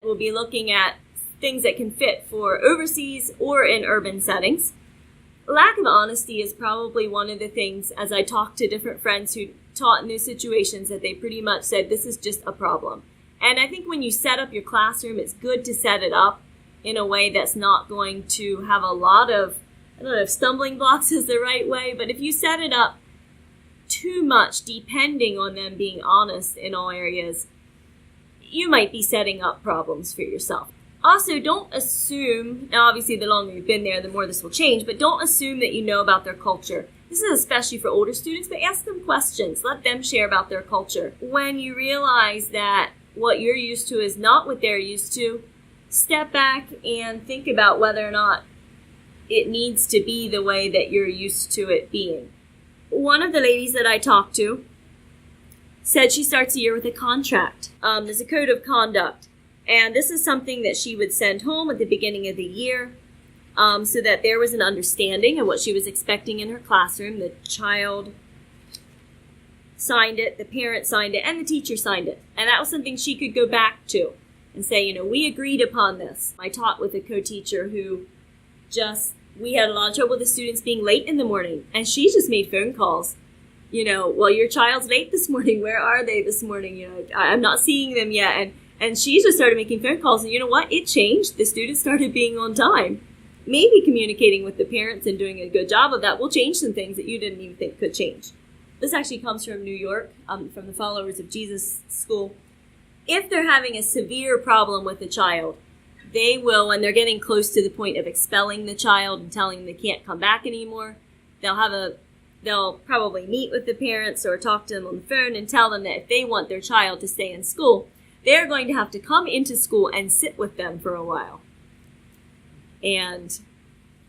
We'll be looking at things that can fit for overseas or in urban settings. Lack of honesty is probably one of the things, as I talk to different friends who taught in those situations, that they pretty much said this is just a problem. And I think when you set up your classroom, it's good to set it up in a way that's not going to have a lot of, I don't know if stumbling blocks is the right way, but if you set it up too much, depending on them being honest in all areas, you might be setting up problems for yourself. Also, don't assume, now obviously the longer you've been there, the more this will change, but don't assume that you know about their culture. This is especially for older students, but ask them questions. Let them share about their culture. When you realize that what you're used to is not what they're used to, step back and think about whether or not it needs to be the way that you're used to it being. One of the ladies that I talked to said she starts a year with a contract. There's a code of conduct. And this is something that she would send home at the beginning of the year so that there was an understanding of what she was expecting in her classroom. The child signed it, the parent signed it, and the teacher signed it. And that was something she could go back to and say, we agreed upon this. I taught with a co-teacher who we had a lot of trouble with the students being late in the morning. And she just made phone calls. Well, your child's late this morning. Where are they this morning? I'm not seeing them yet. And she just started making phone calls, and you know what? It changed. The students started being on time. Maybe communicating with the parents and doing a good job of that will change some things that you didn't even think could change. This actually comes from New York, from the Followers of Jesus School. If they're having a severe problem with a child, they will, when they're getting close to the point of expelling the child and telling them they can't come back anymore, they'll probably meet with the parents or talk to them on the phone and tell them that if they want their child to stay in school, they're going to have to come into school and sit with them for a while. And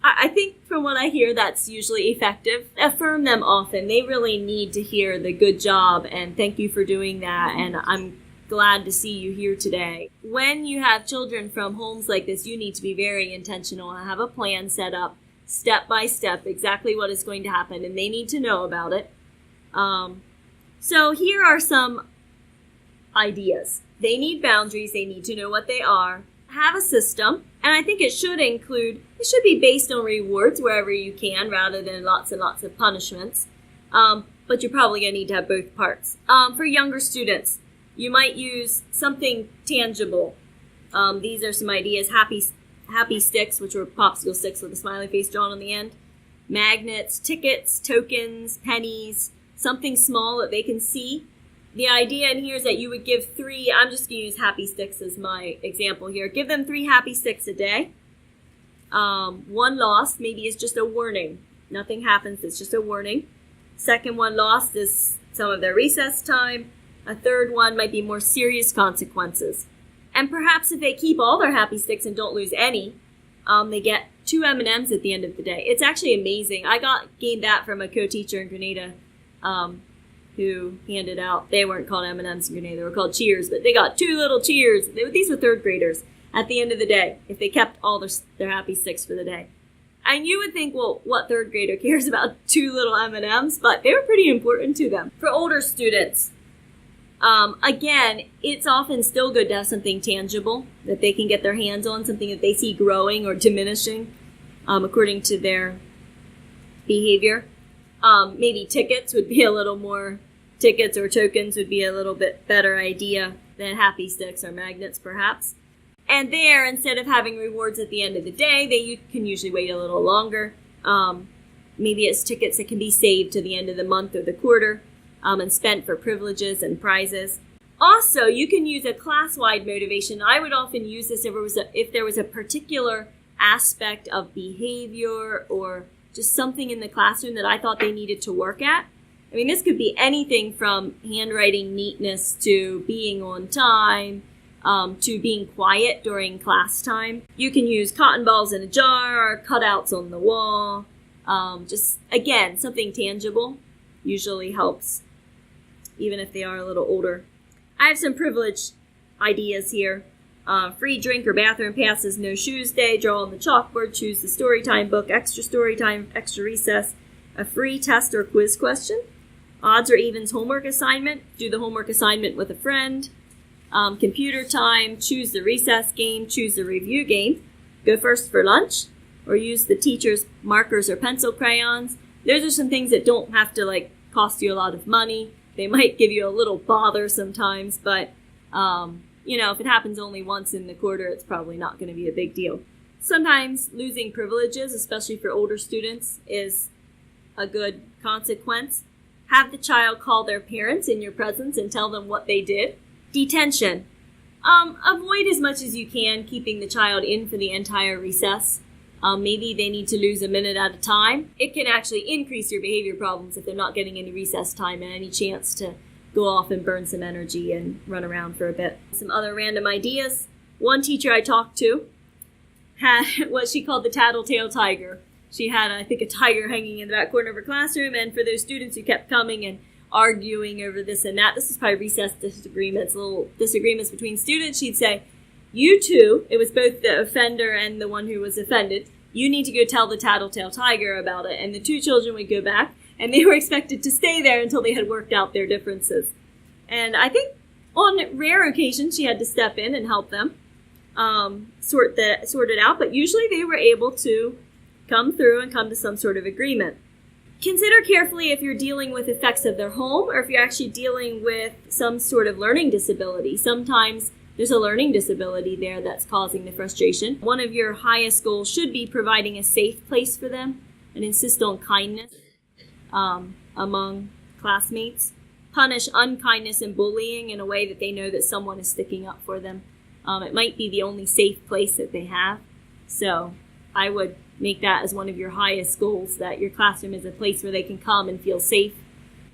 I think from what I hear, that's usually effective. Affirm them often. They really need to hear the good job and thank you for doing that. And I'm glad to see you here today. When you have children from homes like this, you need to be very intentional and have a plan set up step by step, exactly what is going to happen. And they need to know about it. So here are some ideas. They need boundaries. They need to know what they are. Have a system. And I think it should be based on rewards wherever you can rather than lots and lots of punishments. But you're probably going to need to have both parts. For younger students, you might use something tangible. These are some ideas. Happy sticks, which were popsicle sticks with a smiley face drawn on the end. Magnets, tickets, tokens, pennies, something small that they can see. The idea in here is that you would give 3, I'm just going to use happy sticks as my example here. Give them 3 happy sticks a day. One lost maybe is just a warning. Nothing happens, it's just a warning. Second one lost is some of their recess time. A third one might be more serious consequences. And perhaps if they keep all their happy sticks and don't lose any, they get 2 M&Ms at the end of the day. It's actually amazing. I gained that from a co-teacher in Grenada, who handed out, they weren't called M&Ms in Grenada, they were called cheers, but they got 2 little cheers. These were 3rd graders at the end of the day, if they kept all their happy sticks for the day. And you would think, well, what 3rd grader cares about 2 little M&Ms? But they were pretty important to them. For older students, again, it's often still good to have something tangible that they can get their hands on, something that they see growing or diminishing according to their behavior. Maybe tickets or tokens would be a little bit better idea than happy sticks or magnets, perhaps. And there, instead of having rewards at the end of the day, you can usually wait a little longer. Maybe it's tickets that can be saved to the end of the month or the quarter and spent for privileges and prizes. Also, you can use a class-wide motivation. I would often use this if there was a particular aspect of behavior or just something in the classroom that I thought they needed to work at. I mean, this could be anything from handwriting neatness to being on time, to being quiet during class time. You can use cotton balls in a jar, cutouts on the wall. Just, again, something tangible usually helps, even if they are a little older. I have some privilege ideas here. Free drink or bathroom passes, no shoes day, draw on the chalkboard, choose the story time book, extra story time, extra recess, a free test or quiz question, odds or evens homework assignment, do the homework assignment with a friend, computer time, choose the recess game, choose the review game, go first for lunch, or use the teacher's markers or pencil crayons. Those are some things that don't have to cost you a lot of money. They might give you a little bother sometimes, but if it happens only once in the quarter, it's probably not going to be a big deal. Sometimes losing privileges, especially for older students, is a good consequence. Have the child call their parents in your presence and tell them what they did. Detention. Avoid as much as you can keeping the child in for the entire recess. Maybe they need to lose a minute at a time. It can actually increase your behavior problems if they're not getting any recess time and any chance to go off and burn some energy and run around for a bit. Some other random ideas. One teacher I talked to had what she called the tattletale tiger. She had, I think, a tiger hanging in the back corner of her classroom, and for those students who kept coming and arguing over this and that, this is probably recess disagreements, little disagreements between students, she'd say, you two, it was both the offender and the one who was offended, you need to go tell the tattletale tiger about it. And the two children would go back, and they were expected to stay there until they had worked out their differences. And I think on rare occasions she had to step in and help them sort it out, but usually they were able to come through and come to some sort of agreement. Consider carefully if you're dealing with effects of their home or if you're actually dealing with some sort of learning disability. Sometimes there's a learning disability there that's causing the frustration. One of your highest goals should be providing a safe place for them and insist on kindness among classmates. Punish unkindness and bullying in a way that they know that someone is sticking up for them. It might be the only safe place that they have. So I would make that as one of your highest goals, that your classroom is a place where they can come and feel safe.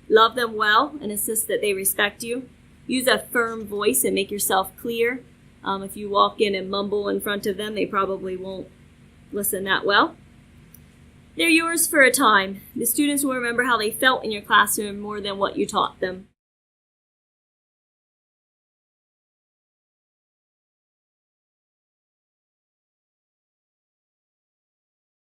Love them well and insist that they respect you. Use a firm voice and make yourself clear. If you walk in and mumble in front of them, they probably won't listen that well. They're yours for a time. The students will remember how they felt in your classroom more than what you taught them.